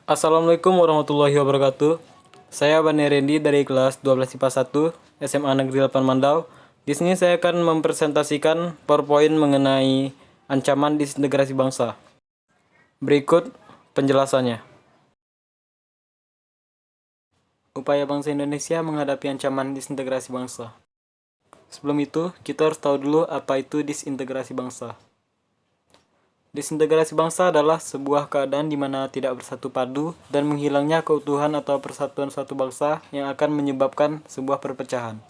Assalamualaikum warahmatullahi wabarakatuh. Saya Bani Rendi dari kelas 12 IPA 1 SMA Negeri 8 Mandau. Di sini saya akan mempresentasikan PowerPoint mengenai ancaman disintegrasi bangsa. Berikut penjelasannya. Upaya bangsa Indonesia menghadapi ancaman disintegrasi bangsa. Sebelum itu, kita harus tahu dulu apa itu disintegrasi bangsa. Disintegrasi bangsa adalah sebuah keadaan di mana tidak bersatu padu dan menghilangnya keutuhan atau persatuan suatu bangsa yang akan menyebabkan sebuah perpecahan.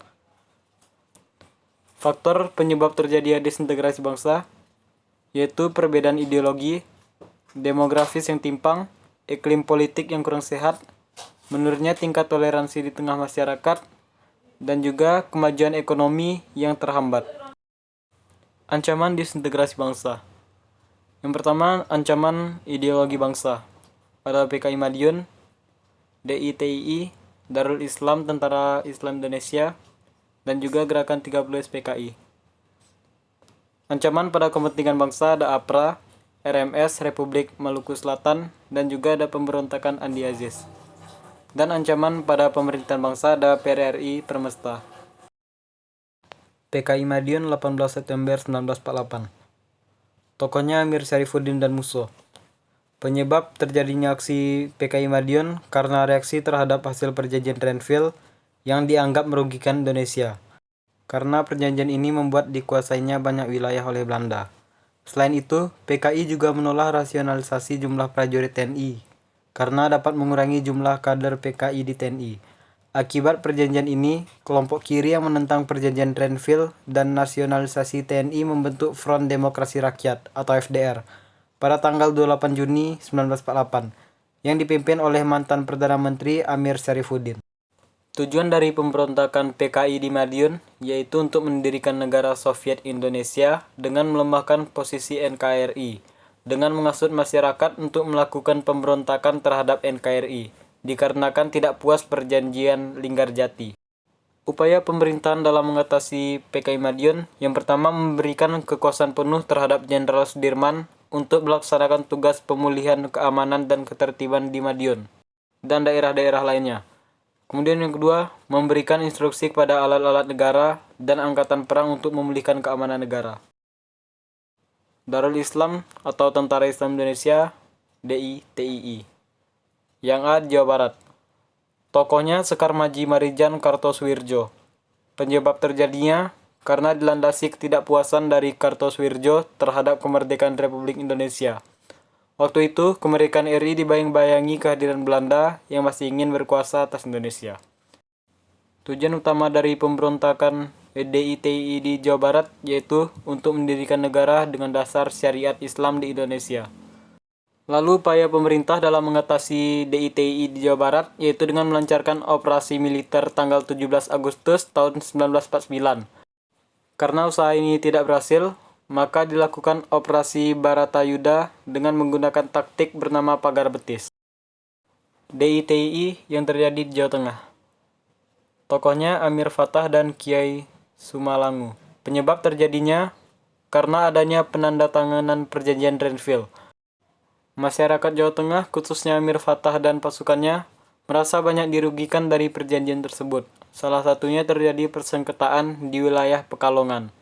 Faktor penyebab terjadinya disintegrasi bangsa yaitu perbedaan ideologi, demografis yang timpang, iklim politik yang kurang sehat, menurunnya tingkat toleransi di tengah masyarakat, dan juga kemajuan ekonomi yang terhambat. Ancaman disintegrasi bangsa. Yang pertama, ancaman ideologi bangsa. Pada PKI Madiun, DITII, Darul Islam Tentara Islam Indonesia, dan juga Gerakan 30 SPKI. Ancaman pada kepentingan bangsa ada APRA, RMS Republik Maluku Selatan, dan juga ada pemberontakan Andi Aziz. Dan ancaman pada pemerintahan bangsa ada PRRI Permesta. PKI Madiun 18 September 1948. Tokohnya Amir Syarifuddin dan Musso. Penyebab terjadinya aksi PKI Madiun karena reaksi terhadap hasil perjanjian Renville yang dianggap merugikan Indonesia. Karena perjanjian ini membuat dikuasainya banyak wilayah oleh Belanda. Selain itu, PKI juga menolak rasionalisasi jumlah prajurit TNI karena dapat mengurangi jumlah kader PKI di TNI. Akibat perjanjian ini, kelompok kiri yang menentang perjanjian Renville dan nasionalisasi TNI membentuk Front Demokrasi Rakyat atau FDR pada tanggal 28 Juni 1948 yang dipimpin oleh mantan Perdana Menteri Amir Syarifuddin. Tujuan dari pemberontakan PKI di Madiun yaitu untuk mendirikan negara Soviet Indonesia dengan melemahkan posisi NKRI dengan menghasut masyarakat untuk melakukan pemberontakan terhadap NKRI. Dikarenakan tidak puas perjanjian Linggarjati. Upaya pemerintahan dalam mengatasi PKI Madiun yang pertama memberikan kekuasaan penuh terhadap Jenderal Sudirman untuk melaksanakan tugas pemulihan keamanan dan ketertiban di Madiun dan daerah-daerah lainnya. Kemudian yang kedua, memberikan instruksi kepada alat-alat negara dan angkatan perang untuk memulihkan keamanan negara. Darul Islam atau Tentara Islam Indonesia, DITII. Yang A, Jawa Barat. Tokohnya Sekar Maji Marijan Kartosuwirjo. Penyebab terjadinya karena dilandasi ketidakpuasan dari Kartosuwirjo terhadap kemerdekaan Republik Indonesia. Waktu itu, kemerdekaan RI dibayang-bayangi kehadiran Belanda yang masih ingin berkuasa atas Indonesia. Tujuan utama dari pemberontakan DITII di Jawa Barat yaitu untuk mendirikan negara dengan dasar syariat Islam di Indonesia. Lalu upaya pemerintah dalam mengatasi DITII di Jawa Barat yaitu dengan melancarkan operasi militer tanggal 17 Agustus tahun 1949. Karena usaha ini tidak berhasil, maka dilakukan operasi Baratayuda dengan menggunakan taktik bernama pagar betis. DITII yang terjadi di Jawa Tengah. Tokohnya Amir Fattah dan Kiai Sumalangu. Penyebab terjadinya karena adanya penandatanganan perjanjian Renville. Masyarakat Jawa Tengah, khususnya Amir Fattah dan pasukannya, merasa banyak dirugikan dari perjanjian tersebut. Salah satunya terjadi persengketaan di wilayah Pekalongan.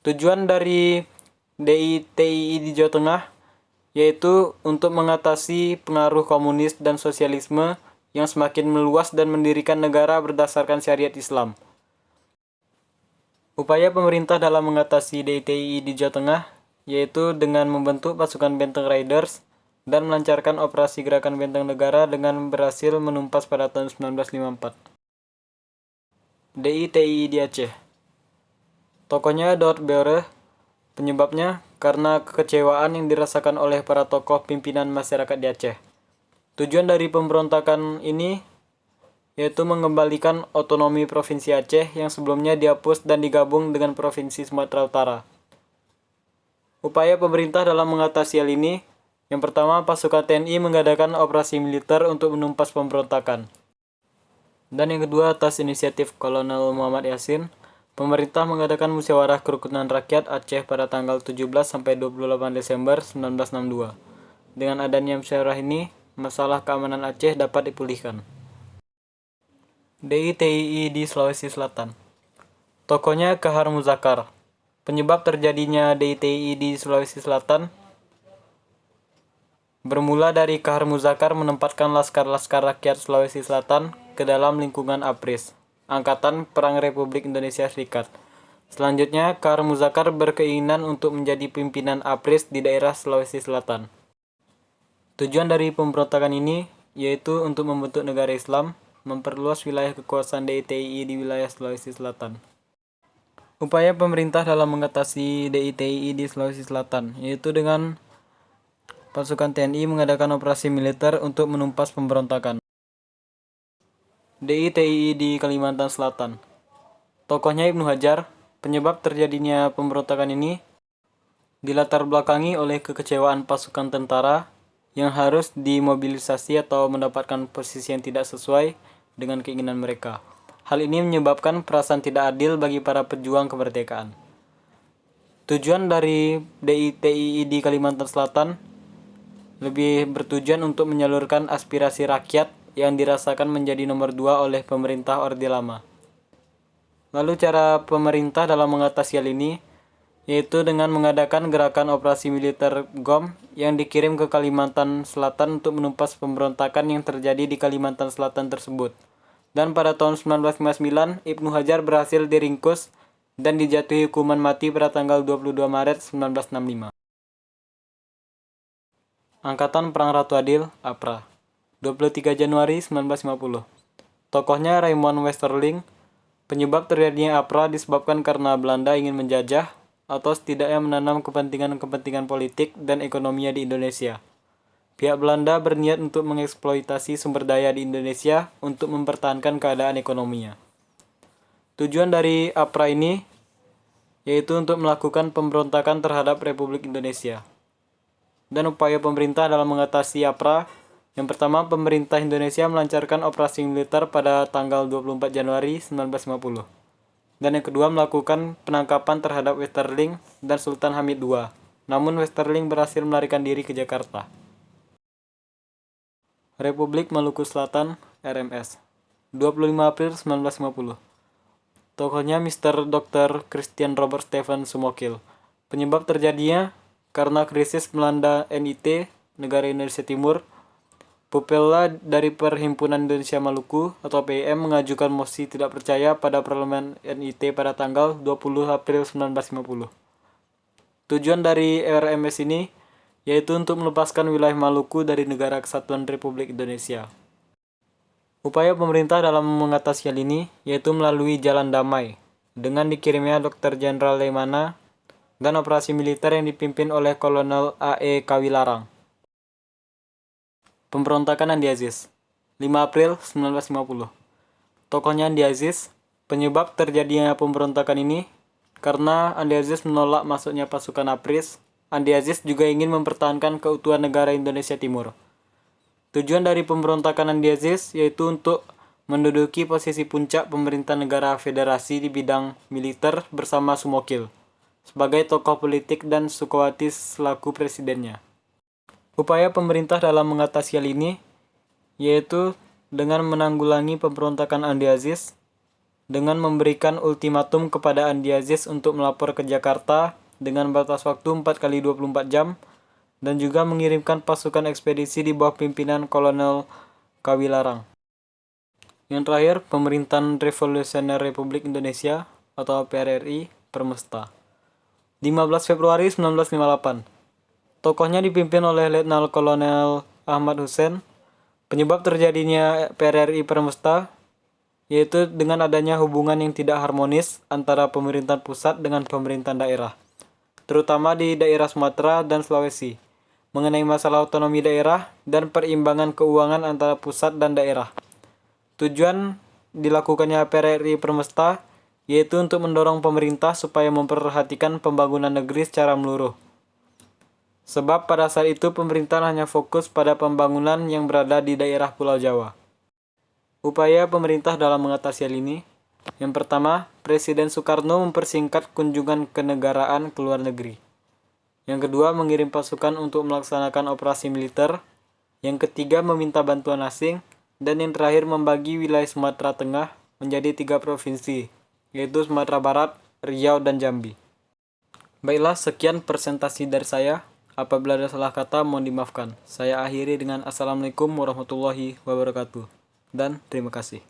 Tujuan dari DITII di Jawa Tengah yaitu untuk mengatasi pengaruh komunis dan sosialisme yang semakin meluas dan mendirikan negara berdasarkan syariat Islam. Upaya pemerintah dalam mengatasi DITII di Jawa Tengah yaitu dengan membentuk pasukan Benteng Riders dan melancarkan operasi gerakan Benteng Negara dengan berhasil menumpas pada tahun 1954. DITII di Aceh. Tokohnya Daud Beore. Penyebabnya karena kekecewaan yang dirasakan oleh para tokoh pimpinan masyarakat di Aceh. Tujuan dari pemberontakan ini yaitu mengembalikan otonomi Provinsi Aceh yang sebelumnya dihapus dan digabung dengan Provinsi Sumatera Utara. Upaya pemerintah dalam mengatasi hal ini, yang pertama pasukan TNI mengadakan operasi militer untuk menumpas pemberontakan. Dan yang kedua atas inisiatif Kolonel Muhammad Yasin, pemerintah mengadakan musyawarah kerukunan rakyat Aceh pada tanggal 17 sampai 28 Desember 1962. Dengan adanya musyawarah ini, masalah keamanan Aceh dapat dipulihkan. DITII di Sulawesi Selatan. Tokohnya Kahar Muzakar. Penyebab terjadinya DITII di Sulawesi Selatan bermula dari Kahar Muzakar menempatkan Laskar-Laskar Rakyat Sulawesi Selatan ke dalam lingkungan APRIS, Angkatan Perang Republik Indonesia Serikat. Selanjutnya, Kahar Muzakar berkeinginan untuk menjadi pimpinan APRIS di daerah Sulawesi Selatan. Tujuan dari pemberontakan ini yaitu untuk membentuk negara Islam, memperluas wilayah kekuasaan DITII di wilayah Sulawesi Selatan. Upaya pemerintah dalam mengatasi DITII di Sulawesi Selatan yaitu dengan pasukan TNI mengadakan operasi militer untuk menumpas pemberontakan. DITII di Kalimantan Selatan. Tokohnya Ibnu Hajar. Penyebab terjadinya pemberontakan ini dilatar belakangi oleh kekecewaan pasukan tentara yang harus dimobilisasi atau mendapatkan posisi yang tidak sesuai dengan keinginan mereka. Hal ini menyebabkan perasaan tidak adil bagi para pejuang kemerdekaan. Tujuan dari DITII di Kalimantan Selatan lebih bertujuan untuk menyalurkan aspirasi rakyat yang dirasakan menjadi nomor 2 oleh pemerintah Orde Lama. Lalu cara pemerintah dalam mengatasi hal ini yaitu dengan mengadakan gerakan operasi militer GOM yang dikirim ke Kalimantan Selatan untuk menumpas pemberontakan yang terjadi di Kalimantan Selatan tersebut. Dan pada tahun 1959, Ibnu Hajar berhasil diringkus dan dijatuhi hukuman mati pada tanggal 22 Maret 1965. Angkatan Perang Ratu Adil, APRA, 23 Januari 1950. Tokohnya Raymond Westerling. Penyebab terjadinya APRA disebabkan karena Belanda ingin menjajah atau setidaknya menanam kepentingan-kepentingan politik dan ekonominya di Indonesia. Pihak Belanda berniat untuk mengeksploitasi sumber daya di Indonesia untuk mempertahankan keadaan ekonominya. Tujuan dari APRA ini yaitu untuk melakukan pemberontakan terhadap Republik Indonesia. Dan upaya pemerintah dalam mengatasi APRA, yang pertama, pemerintah Indonesia melancarkan operasi militer pada tanggal 24 Januari 1950. Dan yang kedua, melakukan penangkapan terhadap Westerling dan Sultan Hamid II. Namun Westerling berhasil melarikan diri ke Jakarta. Republik Maluku Selatan, RMS, 25 April 1950. Tokohnya Mr. Dr. Christian Robert Stephen Sumokil. Penyebab terjadinya karena krisis melanda NIT, Negara Indonesia Timur. Pupela dari Perhimpunan Indonesia Maluku atau PIM mengajukan mosi tidak percaya pada Parlemen NIT pada tanggal 20 April 1950. Tujuan dari RMS ini yaitu untuk melepaskan wilayah Maluku dari Negara Kesatuan Republik Indonesia. Upaya pemerintah dalam mengatasi hal ini yaitu melalui jalan damai dengan dikirimnya Dr. Jenderal Leimana dan operasi militer yang dipimpin oleh Kolonel A.E. Kawilarang. Pemberontakan Andi Aziz, 5 April 1950. Tokohnya Andi Aziz. Penyebab terjadinya pemberontakan ini karena Andi Aziz menolak masuknya pasukan APRIS. Andi Aziz juga ingin mempertahankan keutuhan negara Indonesia Timur. Tujuan dari pemberontakan Andi Aziz yaitu untuk menduduki posisi puncak pemerintah negara federasi di bidang militer bersama Sumokil sebagai tokoh politik dan Sukowati selaku presidennya. Upaya pemerintah dalam mengatasi hal ini yaitu dengan menanggulangi pemberontakan Andi Aziz dengan memberikan ultimatum kepada Andi Aziz untuk melapor ke Jakarta dengan batas waktu 4x24 jam dan juga mengirimkan pasukan ekspedisi di bawah pimpinan Kolonel Kawilarang. Yang terakhir, Pemerintahan Revolusioner Republik Indonesia atau PRRI Permesta, 15 Februari 1958. Tokohnya dipimpin oleh Letnan Kolonel Ahmad Hussein. Penyebab terjadinya PRRI Permesta yaitu dengan adanya hubungan yang tidak harmonis antara pemerintahan pusat dengan pemerintahan daerah, terutama di daerah Sumatera dan Sulawesi, mengenai masalah otonomi daerah dan perimbangan keuangan antara pusat dan daerah. Tujuan dilakukannya PRRI Permesta yaitu untuk mendorong pemerintah supaya memperhatikan pembangunan negeri secara menyeluruh. Sebab pada saat itu pemerintah hanya fokus pada pembangunan yang berada di daerah Pulau Jawa. Upaya pemerintah dalam mengatasi hal ini, yang pertama, Presiden Soekarno mempersingkat kunjungan kenegaraan ke luar negeri. Yang kedua, mengirim pasukan untuk melaksanakan operasi militer. Yang ketiga meminta bantuan asing. Dan yang terakhir membagi wilayah Sumatera Tengah menjadi 3 provinsi, yaitu Sumatera Barat, Riau, dan Jambi. Baiklah, sekian presentasi dari saya. Apabila ada salah kata, mohon dimaafkan. Saya akhiri dengan Assalamualaikum warahmatullahi wabarakatuh. Dan terima kasih.